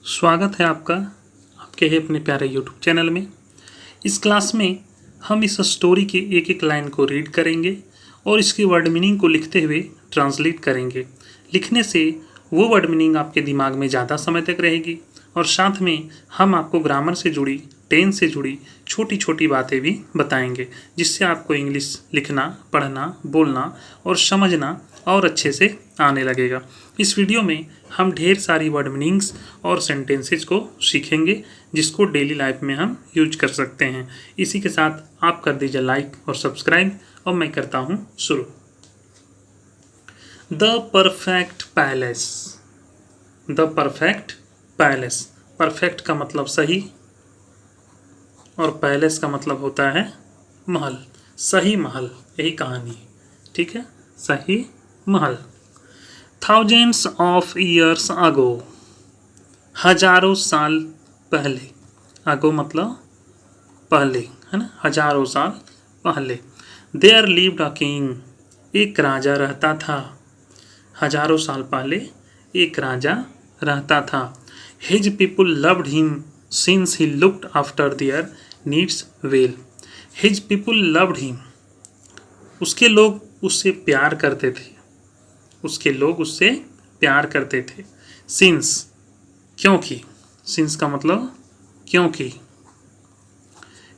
स्वागत है आपका आपके ही अपने प्यारे YouTube चैनल में। इस क्लास में हम इस स्टोरी के एक एक लाइन को रीड करेंगे और इसकी वर्ड मीनिंग को लिखते हुए ट्रांसलेट करेंगे। लिखने से वो वर्ड मीनिंग आपके दिमाग में ज़्यादा समय तक रहेगी और साथ में हम आपको ग्रामर से जुड़ी, टेंस से जुड़ी छोटी छोटी बातें भी बताएंगे, जिससे आपको इंग्लिश लिखना, पढ़ना, बोलना और समझना और अच्छे से आने लगेगा। इस वीडियो में हम ढेर सारी वर्ड मीनिंग्स और सेंटेंसेस को सीखेंगे, जिसको डेली लाइफ में हम यूज कर सकते हैं। इसी के साथ आप कर दीजिए लाइक और सब्सक्राइब और मैं करता हूँ शुरू। The perfect palace. The perfect palace. Perfect का मतलब सही और पैलेस का मतलब होता है महल, सही महल, यही कहानी है। ठीक है, सही महल। Thousands of years ago, हजारों साल पहले। ago मतलब पहले, है ना, हजारों साल पहले। There lived a king, एक राजा रहता था। हजारों साल पहले एक राजा रहता था। His people loved him since he looked after their needs well. His people loved him, उसके लोग उससे प्यार करते थे। उसके लोग उससे प्यार करते थे। सिंस, क्योंकि। सिंस का मतलब क्योंकि।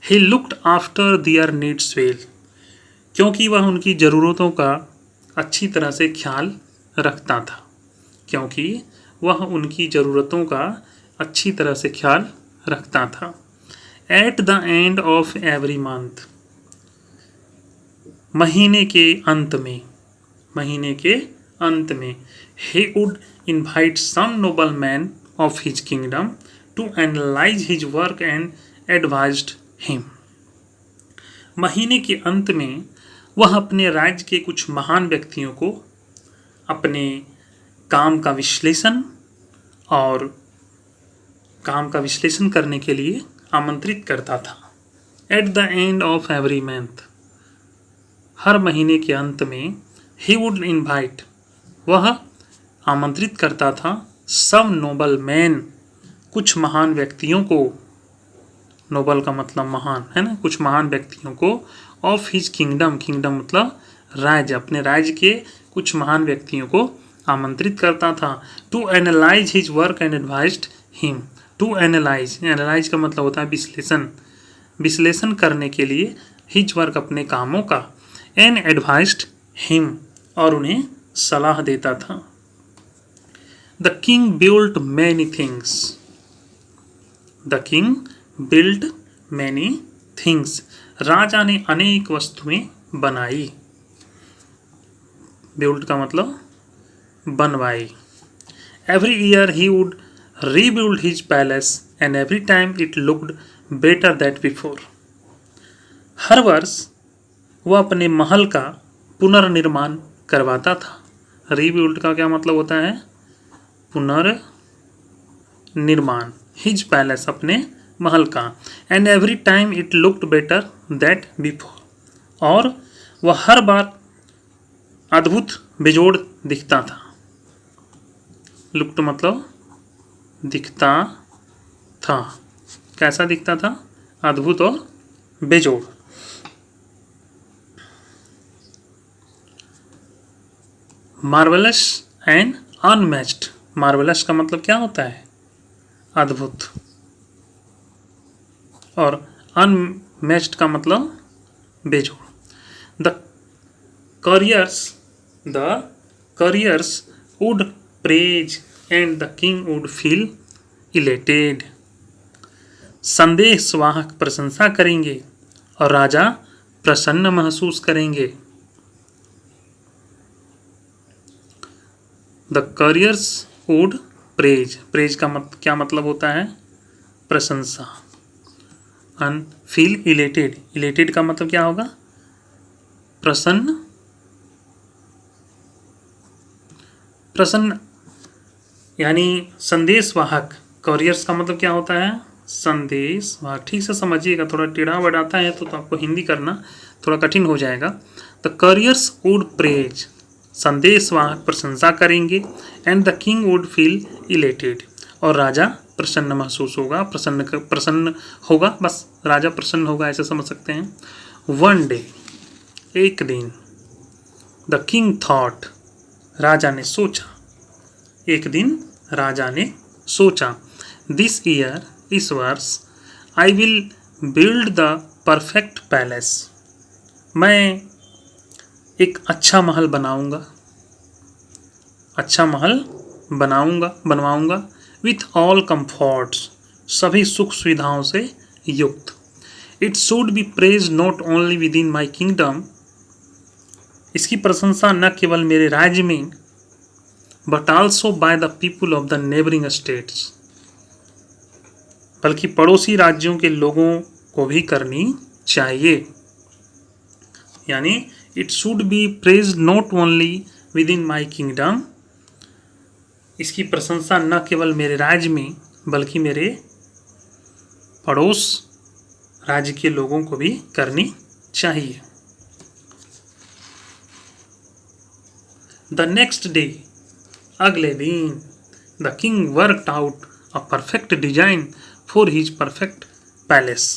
He looked after their needs well, क्योंकि वह उनकी ज़रूरतों का अच्छी तरह से ख्याल रखता था। क्योंकि वह उनकी ज़रूरतों का अच्छी तरह से ख्याल रखता था। At the end of every month, महीने के अंत में। महीने के अंत में। he would invite some nobleman of his kingdom to analyze his work and advised him. महीने के अंत में वह अपने राज्य के कुछ महान व्यक्तियों को अपने काम का विश्लेषण करने के लिए आमंत्रित करता था। At the end of every month, हर महीने के अंत में he would invite, वह आमंत्रित करता था सब नोबल मैन, कुछ महान व्यक्तियों को। नोबल का मतलब महान, है ना, कुछ महान व्यक्तियों को। ऑफ हिज किंगडम, किंगडम मतलब राज्य, अपने राज्य के कुछ महान व्यक्तियों को आमंत्रित करता था। To analyse his work and advised him. To analyse, analyse का मतलब होता है विश्लेषण, विश्लेषण करने के लिए। हिज वर्क, अपने कामों का। एंड एडवाइज्ड हिम, और उन्हें सलाह देता था। The king built many things. The king built many things, राजा ने अनेक वस्तुएं बनाई। बिल्ट का मतलब बनवाई। Every year he would rebuild his palace and every time it looked better that before. हर वर्ष वह अपने महल का पुनर्निर्माण करवाता था। रीबिल्ड का क्या मतलब होता है? पुनर्निर्माण। हिज पैलेस, अपने महल का। And every time it looked better that before, और वह हर बार अद्भुत बेजोड़ दिखता था। लुक्ड मतलब दिखता था। कैसा दिखता था? अद्भुत और बेजोड़। Marvellous and unmatched. मार्वेलस का मतलब क्या होता है? अद्भुत। और अनमैच्ड का मतलब बेजोड़। The careers would praise and the king would feel elated. संदेश वाहक प्रशंसा करेंगे और राजा प्रसन्न महसूस करेंगे। The careers would praise, praise का क्या मतलब होता है? प्रशंसा। एंड फील इलेटेड, इलेटेड का मतलब क्या होगा? प्रसन्न, प्रसन्न यानी संदेशवाहक। करियर्स का मतलब क्या होता है? संदेशवाहक। ठीक से समझिएगा, थोड़ा टेढ़ा वर्ड आता है तो आपको हिंदी करना थोड़ा कठिन हो जाएगा। द करियर्स वुड प्रेज, संदेशवाहक प्रशंसा करेंगे। And the king would feel elated, और राजा प्रसन्न महसूस होगा, प्रसन्न होगा, बस राजा प्रसन्न होगा ऐसे समझ सकते हैं। वन डे, एक दिन, द किंग थॉट, राजा ने सोचा, एक दिन राजा ने सोचा, दिस ईयर, इस वर्ष, I will build the perfect palace, मैं एक अच्छा महल बनाऊंगा, अच्छा महल बनवाऊंगा विथ ऑल कंफर्ट्स, सभी सुख सुविधाओं से युक्त। It should be praise not only with in my kingdom, इसकी प्रशंसा न केवल मेरे राज्य में but also by the people of the neighbouring states, बल्कि पड़ोसी राज्यों के लोगों को भी करनी चाहिए। यानी it should be praise not only with in my kingdom, इसकी प्रशंसा न केवल मेरे राज्य में बल्कि मेरे पड़ोस राज्य के लोगों को भी करनी चाहिए। द नेक्स्ट डे, अगले दिन, the king worked out a perfect design for his perfect palace,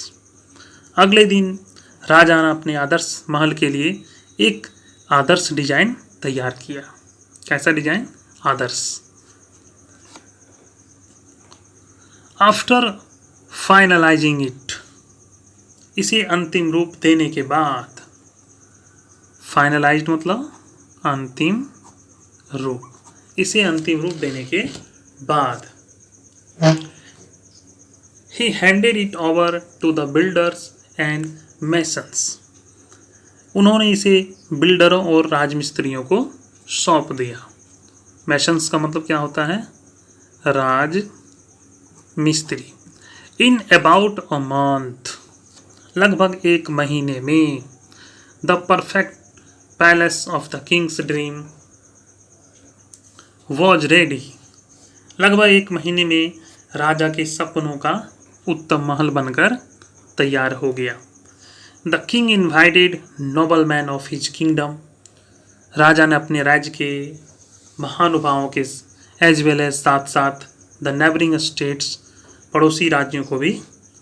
अगले दिन राजा ने अपने आदर्श महल के लिए एक आदर्श डिजाइन तैयार किया। कैसा डिजाइन? आदर्श। आफ्टर फाइनलाइजिंग इट, इसे अंतिम रूप देने के बाद, फाइनलाइज्ड मतलब अंतिम रूप, इसे अंतिम रूप देने के बाद, he handed it over to the builders and masons, उन्होंने इसे बिल्डरों और राजमिस्त्रियों को सौंप दिया। मैसन्स का मतलब क्या होता है? राज मिस्त्री। इन अबाउट अ मंथ, लगभग एक महीने में, the perfect palace of the Kings dream was ready, लगभग एक महीने में राजा के सपनों का उत्तम महल बनकर तैयार हो गया। The king invited noble man of his kingdom, राजा ने अपने राज्य के महानुभावों के एज वेल एज साथ साथ द नेबरिंग स्टेट्स, पड़ोसी राज्यों को भी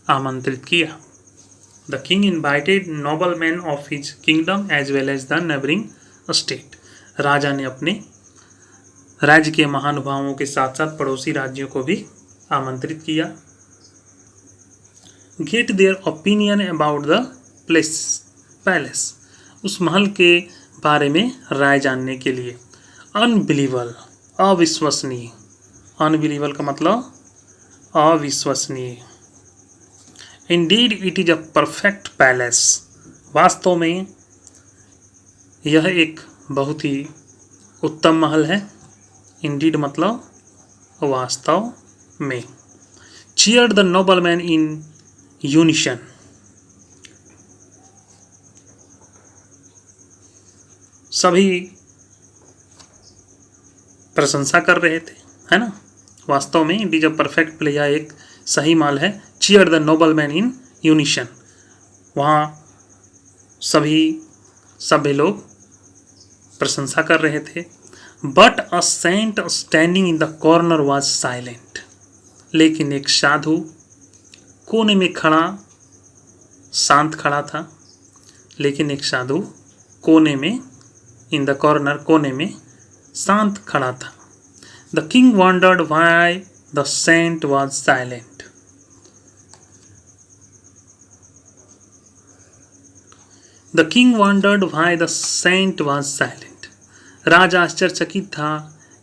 आमंत्रित किया। The king invited noble man of his kingdom as well as the neighbouring state, राजा ने अपने राज्य के महानुभावों के साथ साथ पड़ोसी राज्यों को भी आमंत्रित किया। Get their opinion about the palace, उस महल के बारे में राय जानने के लिए। अनबिलीवेबल, अविश्वसनीय, अनबिलीवेबल का मतलब अविश्वसनीय। Indeed it is a perfect palace, वास्तव में यह एक बहुत ही उत्तम महल है। इंडीड मतलब वास्तव में। Cheered the noble man in unison, सभी प्रशंसा कर रहे थे, है ना। वास्तव में it is a perfect play, यह एक सही माल है। Cheer the noble man in unison, वहाँ सभी लोग प्रशंसा कर रहे थे। But a saint standing in the corner was silent, लेकिन एक साधु कोने में खड़ा शांत खड़ा था। लेकिन एक साधु कोने में, इन द कॉर्नर, कोने में शांत खड़ा था। The king wondered why the saint was silent, the king wondered why the saint was silent, राजा आश्चर्यचकित था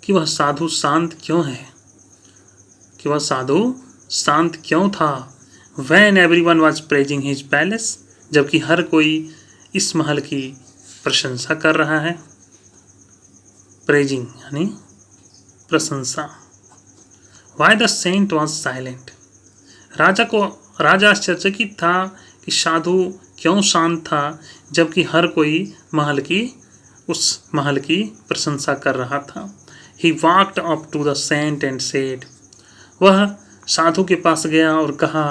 कि वह साधु शांत क्यों है, कि वह साधु शांत क्यों था। When everyone was praising his palace, जबकि हर कोई इस महल की प्रशंसा कर रहा है। प्रेजिंग यानी प्रशंसा। Why the saint was silent, राजा आश्चर्यचकित था कि साधु क्यों शांत था जबकि हर कोई उस महल की प्रशंसा कर रहा था। He walked up to the saint and said, वह साधु के पास गया और कहा,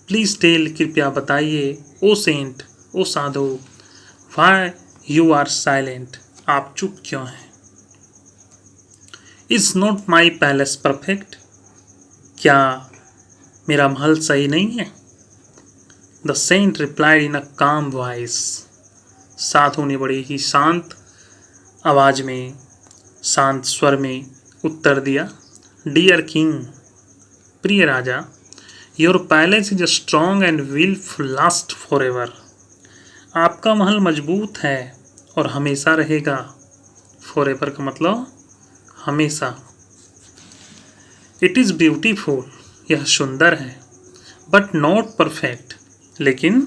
प्लीज टेल, कृपया बताइए, ओ सेंट, ओ साधु, व्हाई यू आर साइलेंट, आप चुप क्यों हैं। Is not my palace perfect, क्या मेरा महल सही नहीं है? The saint replied in a calm voice. साधु ने बड़ी ही शांत आवाज में, शांत स्वर में उत्तर दिया, डियर किंग, प्रिय राजा, your palace is strong and will last for ever. आपका महल मजबूत है और हमेशा रहेगा। फॉर एवर का मतलब हमेशा। इट इज़ ब्यूटीफुल, यह सुंदर है, बट नॉट परफेक्ट, लेकिन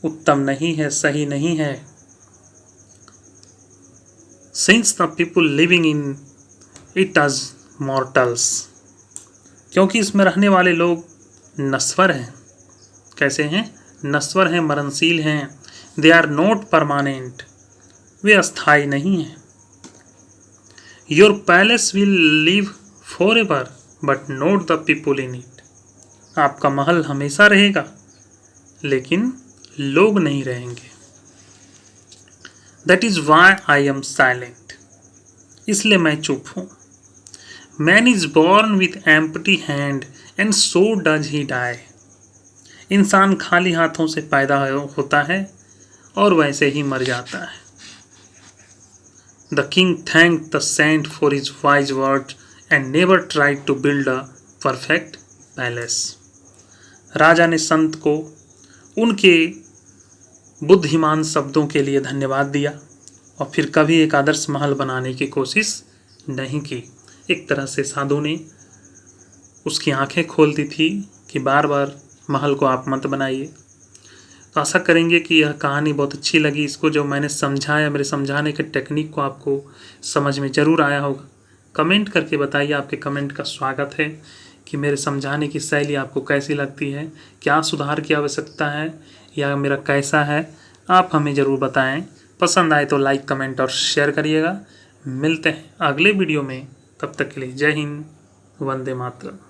उत्तम नहीं है, सही नहीं है। Since the people living in it as mortals, क्योंकि इसमें रहने वाले लोग नश्वर हैं। कैसे हैं? नश्वर हैं, मरणशील हैं। दे आर नॉट परमानेंट, वे अस्थाई नहीं हैं। Your palace will live for ever but not the people in it. आपका महल हमेशा रहेगा, लेकिन लोग नहीं रहेंगे। That is why I am silent, इसलिए मैं चुप हूँ। Man is born with empty hand and so does he die. इंसान खाली हाथों से पैदा होता है और वैसे ही मर जाता है। The king thank the saint for his wise word and never tried to build a perfect palace. राजा ने संत को उनके बुद्धिमान शब्दों के लिए धन्यवाद दिया और फिर कभी एक आदर्श महल बनाने की कोशिश नहीं की। एक तरह से साधु ने उसकी आंखें खोल दी थी कि बार बार महल को आप मत बनाइए। तो आशा करेंगे कि यह कहानी बहुत अच्छी लगी। इसको जो मैंने समझाया, मेरे समझाने के टेक्निक को आपको समझ में ज़रूर आया होगा। कमेंट करके बताइए, आपके कमेंट का स्वागत है कि मेरे समझाने की शैली आपको कैसी लगती है, क्या सुधार की आवश्यकता है या मेरा कैसा है, आप हमें ज़रूर बताएं। पसंद आए तो लाइक, कमेंट और शेयर करिएगा। मिलते हैं अगले वीडियो में, तब तक के लिए जय हिंद, वंदे मातरम।